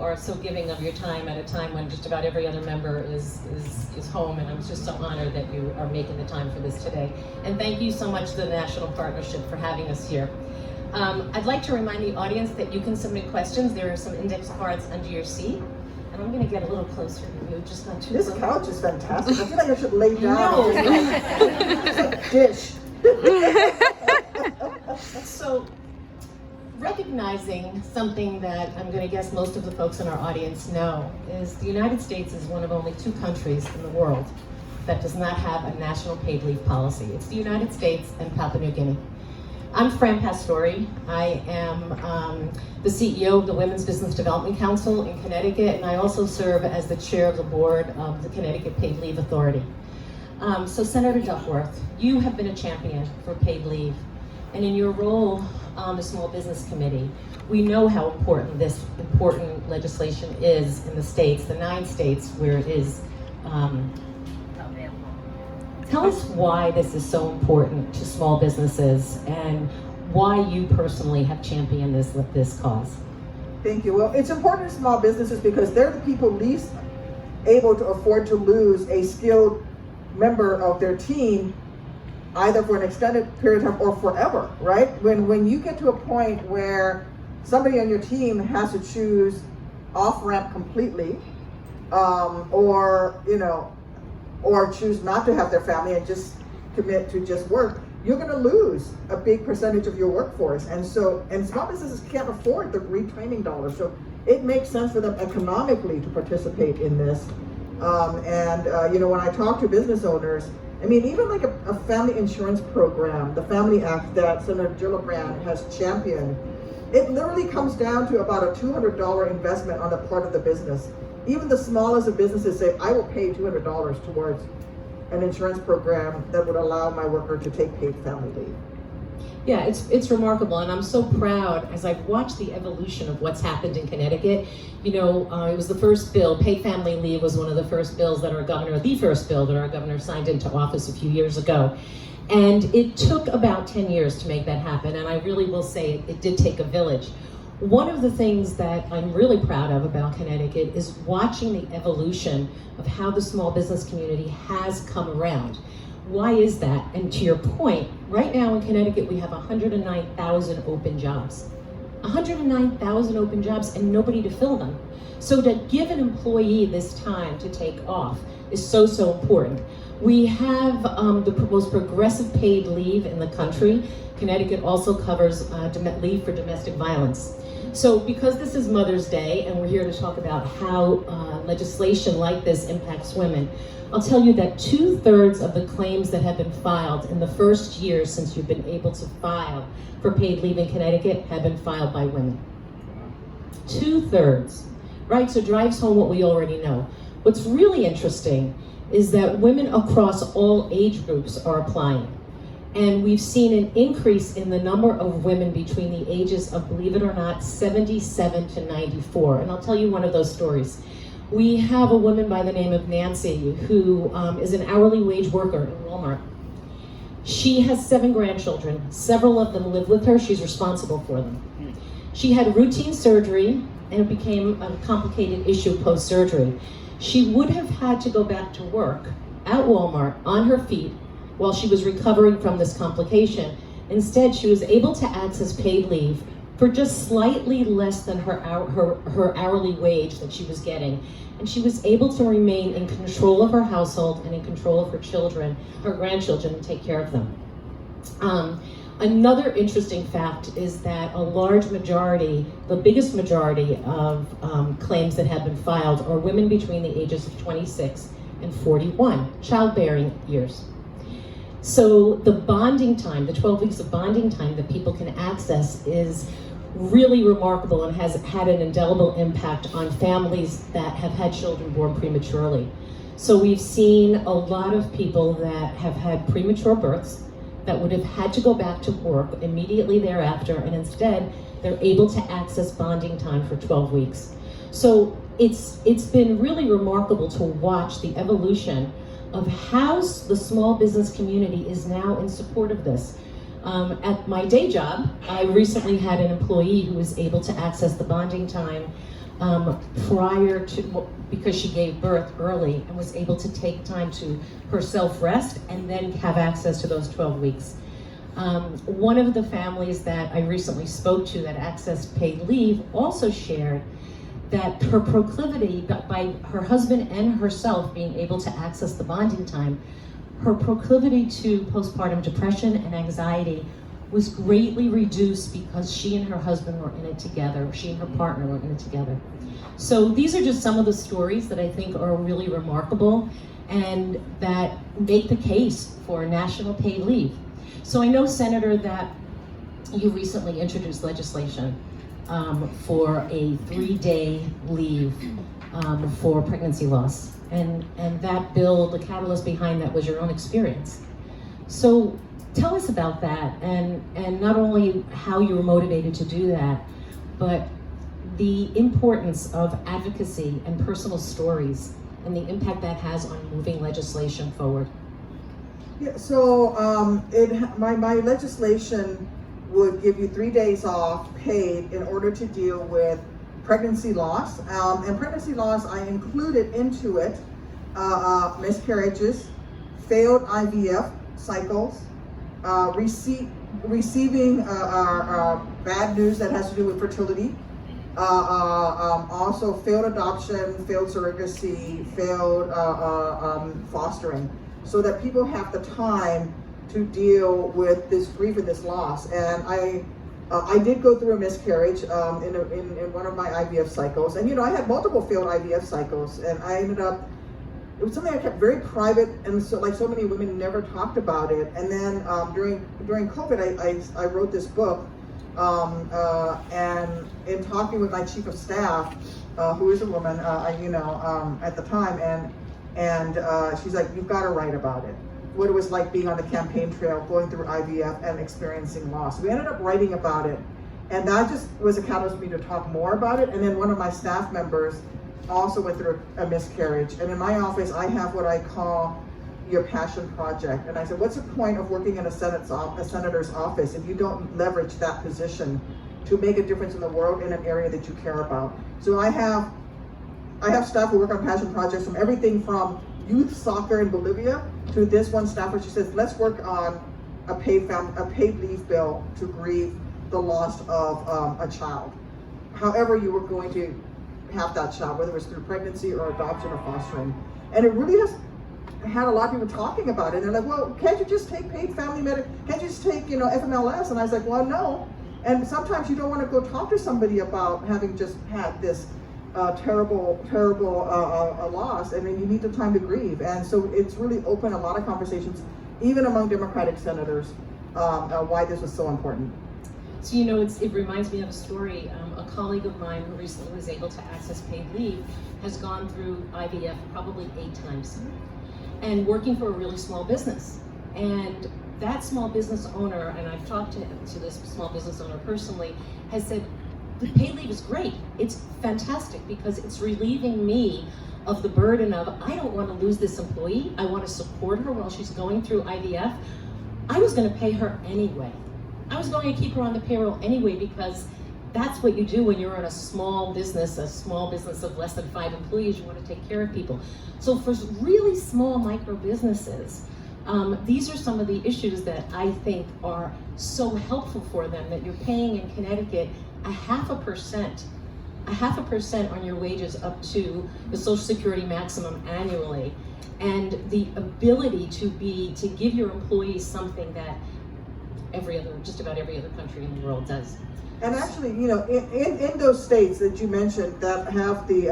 are so giving of your time at a time when just about every other member is home, and I'm just so honored that you are making the time for this today. And thank you so much to the National Partnership for having us here. I'd like to remind the audience that you can submit questions. There are some index cards under your seat. And I'm going to get a little closer to you, just not too close. This couch is fantastic. I feel like I should lay down. No. It's a dish. So, recognizing something that I'm going to guess most of the folks in our audience know is the United States is one of only 2 countries in the world that does not have a national paid leave policy. It's the United States and Papua New Guinea. I'm Fran Pastore. I am the CEO of the Women's Business Development Council in Connecticut, and I also serve as the chair of the board of the Connecticut Paid Leave Authority. So Senator Duckworth, you have been a champion for paid leave, and in your role on the Small Business Committee, we know how important this important legislation is in the states, the 9 states where it is. Tell us why this is so important to small businesses and why you personally have championed this cause. Thank you. Well, it's important to small businesses because they're the people least able to afford to lose a skilled member of their team, either for an extended period of time or forever, right? When you get to a point where somebody on your team has to choose off-ramp completely, or choose not to have their family and just commit to just work, you're going to lose a big percentage of your workforce. And small businesses can't afford the retraining dollars. So it makes sense for them economically to participate in this. When I talk to business owners, I mean, even like a family insurance program, the Family Act that Senator Gillibrand has championed, it literally comes down to about a $200 investment on the part of the business. Even the smallest of businesses say, I will pay $200 towards an insurance program that would allow my worker to take paid family leave. Yeah, it's remarkable, and I'm so proud as I've watched the evolution of what's happened in Connecticut. It was the first bill, paid family leave was one of the first bills that the first bill that our governor signed into office a few years ago. And it took about 10 years to make that happen, and I really will say it did take a village. One of the things that I'm really proud of about Connecticut is watching the evolution of how the small business community has come around. Why is that? And to your point, right now in Connecticut we have 109,000 open jobs. 109,000 open jobs and nobody to fill them. So to give an employee this time to take off is so important. We have the most progressive paid leave in the country. Connecticut also covers leave for domestic violence. So because this is Mother's Day and we're here to talk about how legislation like this impacts women, I'll tell you that 2/3 of the claims that have been filed in the first year since you've been able to file for paid leave in Connecticut have been filed by women. 2/3, right? So drives home what we already know. What's really interesting is that women across all age groups are applying. And we've seen an increase in the number of women between the ages of, believe it or not, 77 to 94. And I'll tell you one of those stories. We have a woman by the name of Nancy who is an hourly wage worker in Walmart. She has 7 grandchildren. Several of them live with her. She's responsible for them. She had routine surgery and it became a complicated issue post-surgery. She would have had to go back to work at Walmart on her feet while she was recovering from this complication. Instead, she was able to access paid leave for just slightly less than her hourly wage that she was getting. And she was able to remain in control of her household and in control of her children, her grandchildren, and take care of them. Another interesting fact is that a large majority, the biggest majority of claims that have been filed are women between the ages of 26 and 41, childbearing years. So the bonding time, the 12 weeks of bonding time that people can access is really remarkable and has had an indelible impact on families that have had children born prematurely. So we've seen a lot of people that have had premature births that would have had to go back to work immediately thereafter, and instead they're able to access bonding time for 12 weeks. So it's been really remarkable to watch the evolution of how the small business community is now in support of this. At my day job, I recently had an employee who was able to access the bonding time prior to, because she gave birth early and was able to take time to herself rest and then have access to those 12 weeks. One of the families that I recently spoke to that accessed paid leave also shared that her proclivity, by her husband and herself being able to access the bonding time, her proclivity to postpartum depression and anxiety was greatly reduced because she and her husband were in it together, she and her partner were in it together. So these are just some of the stories that I think are really remarkable and that make the case for national paid leave. So I know, Senator, that you recently introduced legislation for a 3-day leave for pregnancy loss. And that bill, the catalyst behind that was your own experience. So tell us about that, and not only how you were motivated to do that, but the importance of advocacy and personal stories and the impact that has on moving legislation forward. Yeah, so my legislation would give you 3 days off paid in order to deal with pregnancy loss. And pregnancy loss, I included into it miscarriages, failed IVF cycles, receiving bad news that has to do with fertility, also failed adoption, failed surrogacy, failed fostering, so that people have the time to deal with this grief and this loss. And I did go through a miscarriage in one of my IVF cycles, and I had multiple failed IVF cycles, and I ended up, it was something I kept very private, and so like so many women never talked about it. And then during COVID, I wrote this book, and in talking with my chief of staff, who is a woman, at the time, and she's like, you've got to write about it. What it was like being on the campaign trail, going through IVF and experiencing loss. We ended up writing about it, and that just was a catalyst for me to talk more about it. And then one of my staff members also went through a miscarriage. And in my office, I have what I call your passion project. And I said, what's the point of working in a senator's office if you don't leverage that position to make a difference in the world in an area that you care about? So I have staff who work on passion projects, from everything from youth soccer in Bolivia to this one staffer. She says, let's work on a paid leave bill to grieve the loss of a child. However you were going to have that child, whether it was through pregnancy or adoption or fostering. And it really has had a lot of people talking about it. And they're like, well, can't you just take paid family can't you just take, FMLS? And I was like, well, no. And sometimes you don't want to go talk to somebody about having just had this terrible loss, and then you need the time to grieve. And so it's really opened a lot of conversations, even among Democratic senators, why this was so important. So it reminds me of a story. A colleague of mine who recently was able to access paid leave has gone through IVF probably 8 times, and working for a really small business. And that small business owner, and I've talked to this small business owner personally, has said, the paid leave is great. It's fantastic because it's relieving me of the burden of, I don't want to lose this employee. I want to support her while she's going through IVF. I was going to pay her anyway. I was going to keep her on the payroll anyway, because that's what you do when you're in a small business of less than 5 employees. You want to take care of people. So for really small micro businesses, these are some of the issues that I think are so helpful for them, that you're paying in Connecticut a 0.5% on your wages up to the Social Security maximum annually, and the ability to give your employees something that just about every other country in the world does. And actually, in those states that you mentioned that have the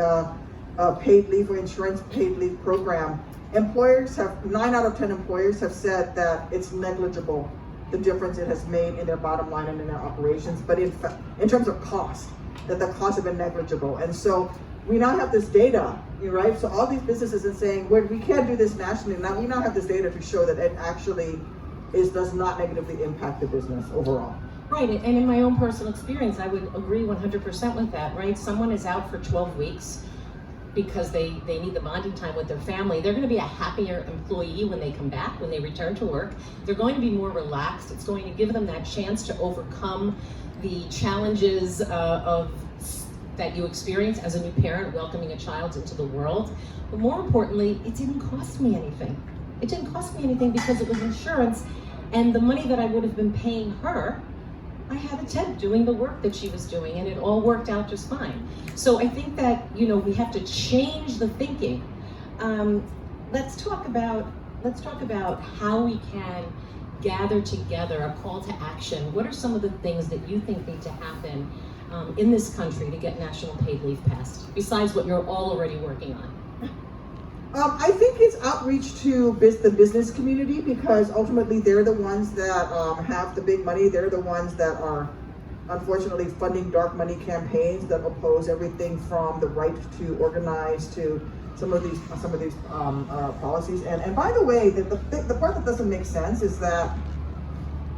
paid leave or insurance paid leave program, 9 out of 10 employers have said that it's negligible, the difference it has made in their bottom line and in their operations. But in terms of cost, that the costs have been negligible. And so we now have this data, right? So all these businesses are saying, we can't do this nationally. Now we now have this data to show that it actually does not negatively impact the business overall. Right, and in my own personal experience, I would agree 100% with that, right? Someone is out for 12 weeks because they need the bonding time with their family. They're going to be a happier employee when they come back, when they return to work. They're going to be more relaxed. It's going to give them that chance to overcome the challenges of that you experience as a new parent welcoming a child into the world. But more importantly, it didn't cost me anything. It didn't cost me anything because it was insurance, and the money that I would have been paying her, I had a Ted doing the work that she was doing, and it all worked out just fine. So I think that, you know, we have to change the thinking. Let's talk about how we can gather together, a call to action. What are some of the things that you think need to happen in this country to get national paid leave passed, besides what you're all already working on? I think it's outreach to the business community, because ultimately they're the ones that have the big money. They're the ones that are unfortunately funding dark money campaigns that oppose everything from the right to organize to some of these policies. And by the way, the part that doesn't make sense is that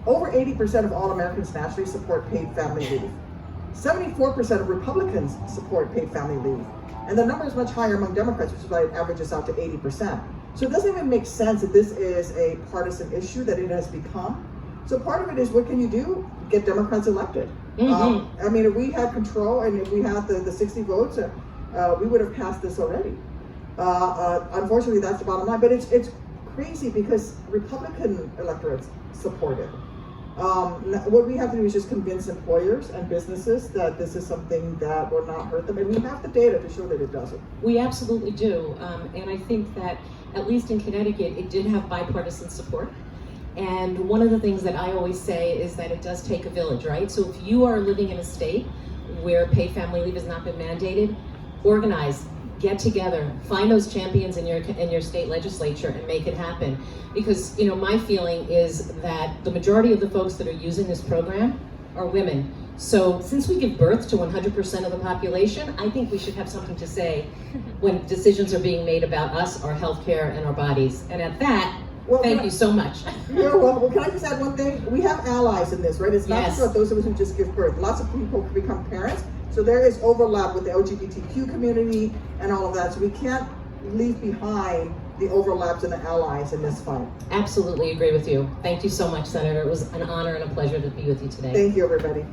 over 80% of all Americans nationally support paid family leave. 74% of Republicans support paid family leave. And the number is much higher among Democrats, which is why it averages out to 80%. So it doesn't even make sense that this is a partisan issue that it has become. So part of it is, what can you do? Get Democrats elected. Mm-hmm. I mean, if we had control and if we had the 60 votes, we would have passed this already. Unfortunately, that's the bottom line. But it's crazy because Republican electorates support it. What we have to do is just convince employers and businesses that this is something that will not hurt them, and we have the data to show that it doesn't. We absolutely do, and I think that at least in Connecticut, it did have bipartisan support. And one of the things that I always say is that it does take a village, right? So if you are living in a state where paid family leave has not been mandated, organize, get together, find those champions in your state legislature and make it happen. Because, you know, my feeling is that the majority of the folks that are using this program are women. So since we give birth to 100% of the population, I think we should have something to say when decisions are being made about us, our healthcare, and our bodies. And at that, thank you so much. You're welcome. Well, can I just add one thing? We have allies in this, right? It's not just about those of us who just give birth. Lots of people become parents. So there is overlap with the LGBTQ community and all of that. So we can't leave behind the overlaps and the allies in this fight. Absolutely agree with you. Thank you so much, Senator. It was an honor and a pleasure to be with you today. Thank you, everybody.